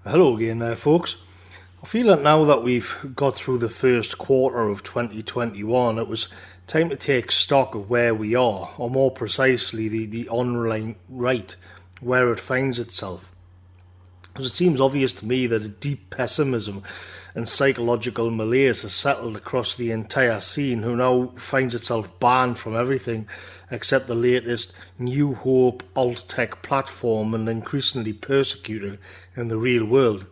Hello again there, folks. I feel that now that we've got through the first quarter of 2021, it was time to take stock of where we are, or more precisely, the online right, where it finds itself. Because it seems obvious to me that a deep pessimism and psychological malaise has settled across the entire scene, who now finds itself banned from everything except the latest New Hope alt-tech platform and increasingly persecuted in the real world.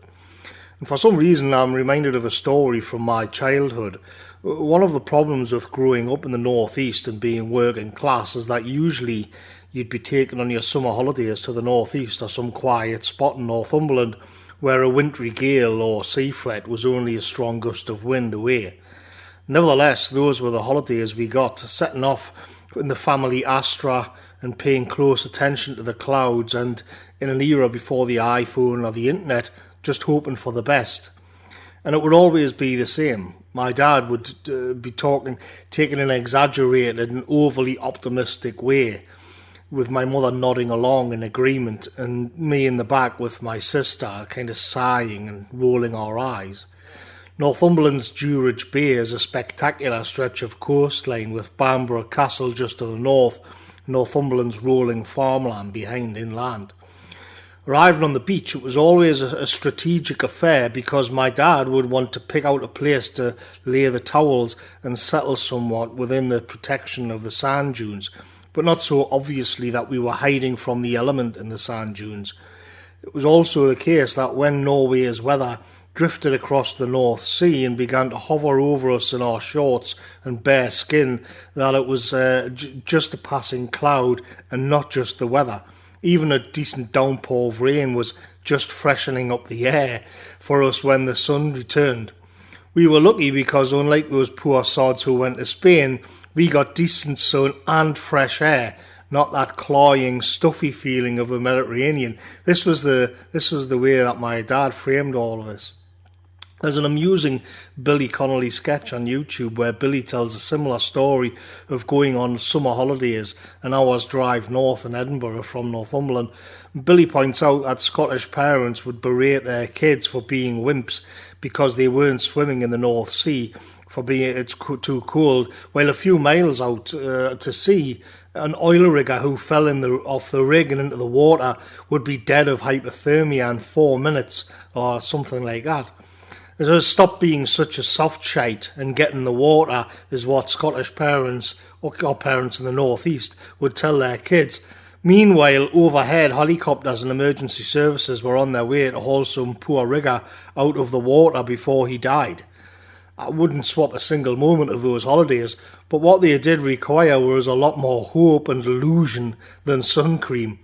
And for some reason I'm reminded of a story from my childhood. One of the problems with growing up in the northeast and being working class is that usually you'd be taken on your summer holidays to the northeast or some quiet spot in Northumberland where a wintry gale or sea fret was only a strong gust of wind away. Nevertheless, those were the holidays we got, setting off in the family Astra and paying close attention to the clouds, and in an era before the iPhone or the internet, just hoping for the best. And it would always be the same. My dad would be taking an exaggerated and overly optimistic way, with my mother nodding along in agreement and me in the back with my sister kind of sighing and rolling our eyes. Northumberland's Dewridge Bay is a spectacular stretch of coastline with Bamborough Castle just to the north, Northumberland's rolling farmland behind inland. Arriving on the beach, it was always a strategic affair because my dad would want to pick out a place to lay the towels and settle somewhat within the protection of the sand dunes, but not so obviously that we were hiding from the element in the sand dunes. It was also the case that when Norway's weather drifted across the North Sea and began to hover over us in our shorts and bare skin, that it was just a passing cloud and not just the weather. Even a decent downpour of rain was just freshening up the air for us when the sun returned. We were lucky because, unlike those poor sods who went to Spain, we got decent sun and fresh air, not that cloying, stuffy feeling of the Mediterranean. This was the way that my dad framed all of this. There's an amusing Billy Connolly sketch on YouTube where Billy tells a similar story of going on summer holidays an hour's drive north in Edinburgh from Northumberland. Billy points out that Scottish parents would berate their kids for being wimps because they weren't swimming in the North Sea, for being it's too cold, while a few miles out to sea, an oil rigger who fell off the rig and into the water would be dead of hypothermia in 4 minutes or something like that. So stop being such a soft shite and get in the water is what Scottish parents or parents in the northeast would tell their kids. Meanwhile, overhead, helicopters and emergency services were on their way to haul some poor rigger out of the water before he died. I wouldn't swap a single moment of those holidays, but what they did require was a lot more hope and illusion than sun cream.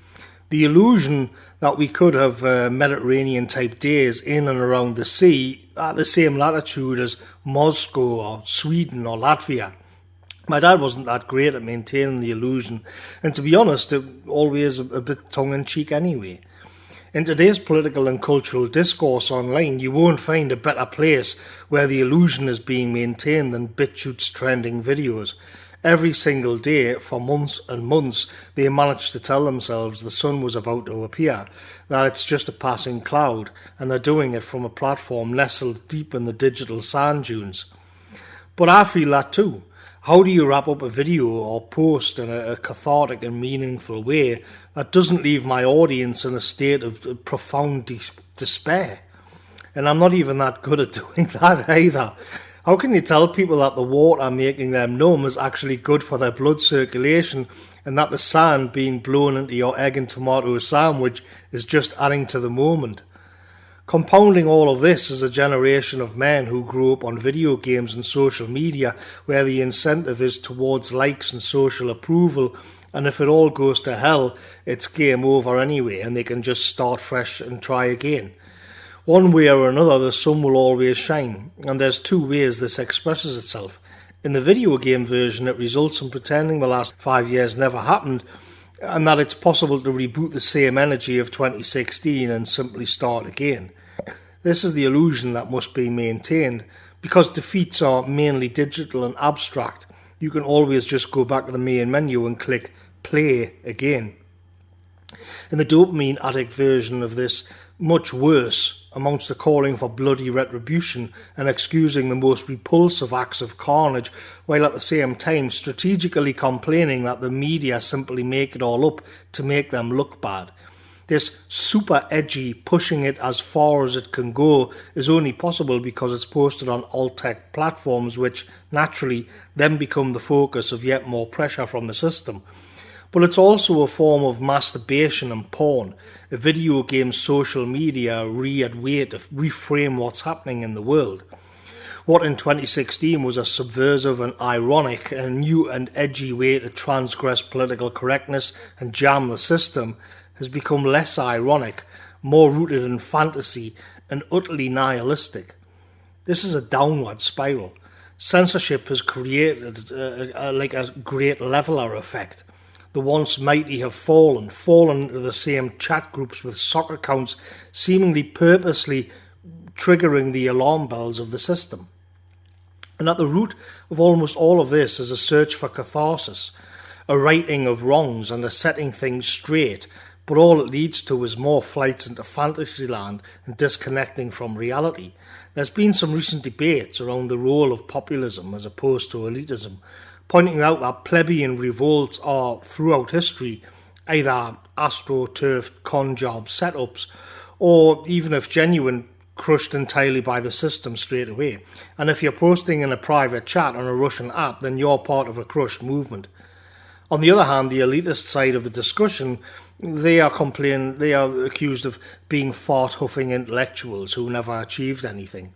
The illusion that we could have Mediterranean-type days in and around the sea at the same latitude as Moscow or Sweden or Latvia. My dad wasn't that great at maintaining the illusion, and to be honest, it always a bit tongue-in-cheek anyway. In today's political and cultural discourse online, you won't find a better place where the illusion is being maintained than Bitchute's trending videos. Every single day, for months and months, they managed to tell themselves the sun was about to appear, that it's just a passing cloud, and they're doing it from a platform nestled deep in the digital sand dunes. But I feel that too. How do you wrap up a video or post in a cathartic and meaningful way that doesn't leave my audience in a state of profound despair? And I'm not even that good at doing that either. How can you tell people that the water making them numb is actually good for their blood circulation and that the sand being blown into your egg and tomato sandwich is just adding to the moment? Compounding all of this is a generation of men who grew up on video games and social media where the incentive is towards likes and social approval, and if it all goes to hell, it's game over anyway and they can just start fresh and try again. One way or another, the sun will always shine, and there's two ways this expresses itself. In the video game version, it results in pretending the last 5 years never happened, and that it's possible to reboot the same energy of 2016 and simply start again. This is the illusion that must be maintained. Because defeats are mainly digital and abstract, you can always just go back to the main menu and click play again. In the dopamine addict version of this, much worse amounts to calling for bloody retribution and excusing the most repulsive acts of carnage, while at the same time strategically complaining that the media simply make it all up to make them look bad. This super edgy, pushing it as far as it can go is only possible because it's posted on alt-tech platforms, which naturally then become the focus of yet more pressure from the system. But it's also a form of masturbation and porn. A video game's social media reared way to reframe what's happening in the world. What in 2016 was a subversive and ironic and new and edgy way to transgress political correctness and jam the system has become less ironic, more rooted in fantasy and utterly nihilistic. This is a downward spiral. Censorship has created like a great leveler effect. The once mighty have fallen into the same chat groups with soccer accounts seemingly purposely triggering the alarm bells of the system. And at the root of almost all of this is a search for catharsis, a righting of wrongs and a setting things straight, but all it leads to is more flights into fantasyland and disconnecting from reality. There's been some recent debates around the role of populism as opposed to elitism, pointing out that plebeian revolts are, throughout history, either astroturfed con job setups, or even if genuine, crushed entirely by the system straight away. And if you're posting in a private chat on a Russian app, then you're part of a crushed movement. On the other hand, the elitist side of the discussion, they are accused of being fart-huffing intellectuals who never achieved anything.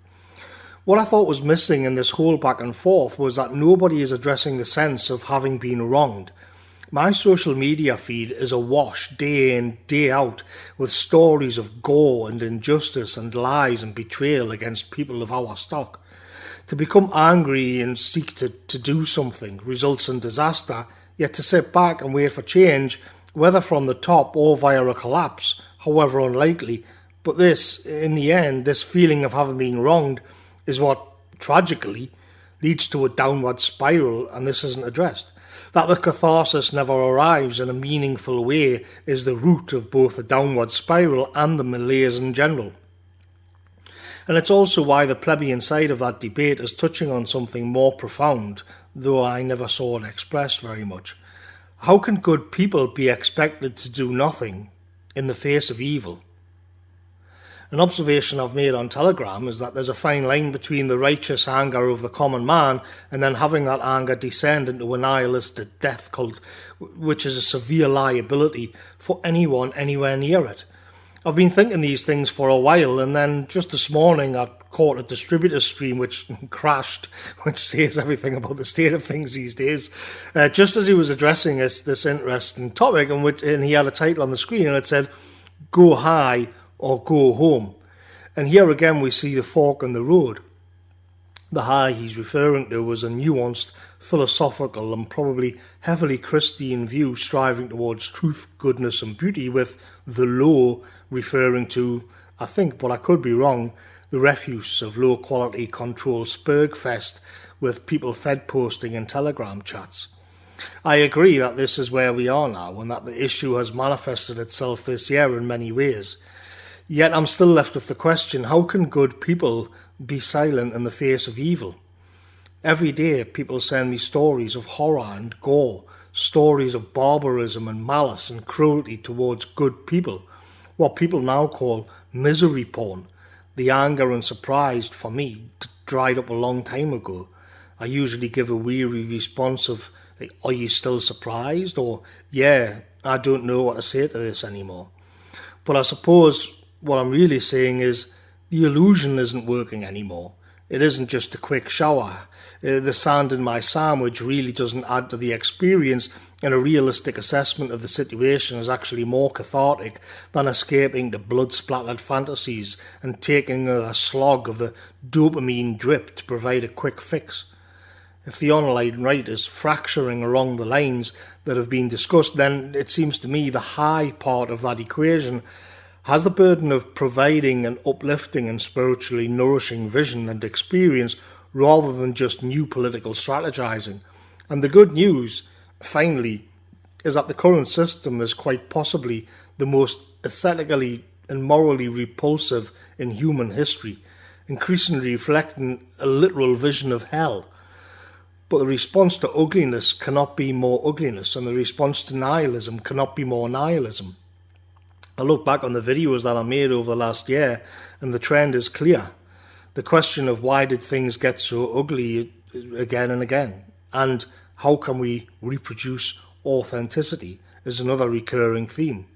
What I thought was missing in this whole back and forth was that nobody is addressing the sense of having been wronged. My social media feed is awash day in, day out with stories of gore and injustice and lies and betrayal against people of our stock. To become angry and seek to do something results in disaster, yet to sit back and wait for change, whether from the top or via a collapse, however unlikely, but this, in the end, this feeling of having been wronged, is what, tragically, leads to a downward spiral, and this isn't addressed. That the catharsis never arrives in a meaningful way is the root of both the downward spiral and the malaise in general. And it's also why the plebeian side of that debate is touching on something more profound, though I never saw it expressed very much. How can good people be expected to do nothing in the face of evil? An observation I've made on Telegram is that there's a fine line between the righteous anger of the common man and then having that anger descend into a nihilistic death cult, which is a severe liability for anyone anywhere near it. I've been thinking these things for a while, and then just this morning I caught a distributor stream which crashed, which says everything about the state of things these days. Just as he was addressing this interesting topic, and he had a title on the screen and it said, "Go high or go home." And here again we see the fork in the road. The high he's referring to was a nuanced, philosophical and probably heavily Christian view striving towards truth, goodness and beauty, with the low referring to, I think, but I could be wrong, the refuse of low-quality control Spurgfest with people fed posting in Telegram chats. I agree that this is where we are now and that the issue has manifested itself this year in many ways. Yet I'm still left with the question, how can good people be silent in the face of evil? Every day people send me stories of horror and gore, stories of barbarism and malice and cruelty towards good people, what people now call misery porn. The anger and surprise, for me, dried up a long time ago. I usually give a weary response of, "Are you still surprised?" or, "Yeah, I don't know what to say to this anymore." But I suppose what I'm really saying is the illusion isn't working anymore. It isn't just a quick shower. The sand in my sandwich really doesn't add to the experience, and a realistic assessment of the situation is actually more cathartic than escaping the blood-splattered fantasies and taking a slog of the dopamine drip to provide a quick fix. If the online right is fracturing along the lines that have been discussed, then it seems to me the high part of that equation has the burden of providing an uplifting and spiritually nourishing vision and experience rather than just new political strategizing. And the good news, finally, is that the current system is quite possibly the most aesthetically and morally repulsive in human history, increasingly reflecting a literal vision of hell. But the response to ugliness cannot be more ugliness, and the response to nihilism cannot be more nihilism. I look back on the videos that I made over the last year, and the trend is clear. The question of why did things get so ugly again and again, and how can we reproduce authenticity, is another recurring theme.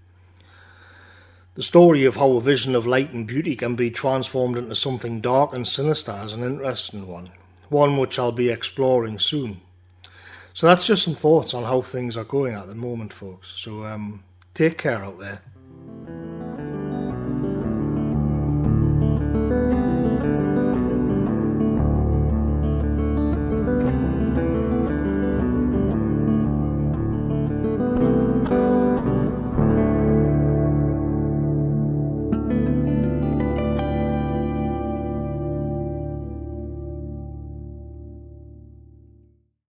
The story of how a vision of light and beauty can be transformed into something dark and sinister is an interesting one which I'll be exploring soon. So that's just some thoughts on how things are going at the moment, folks. So take care out there.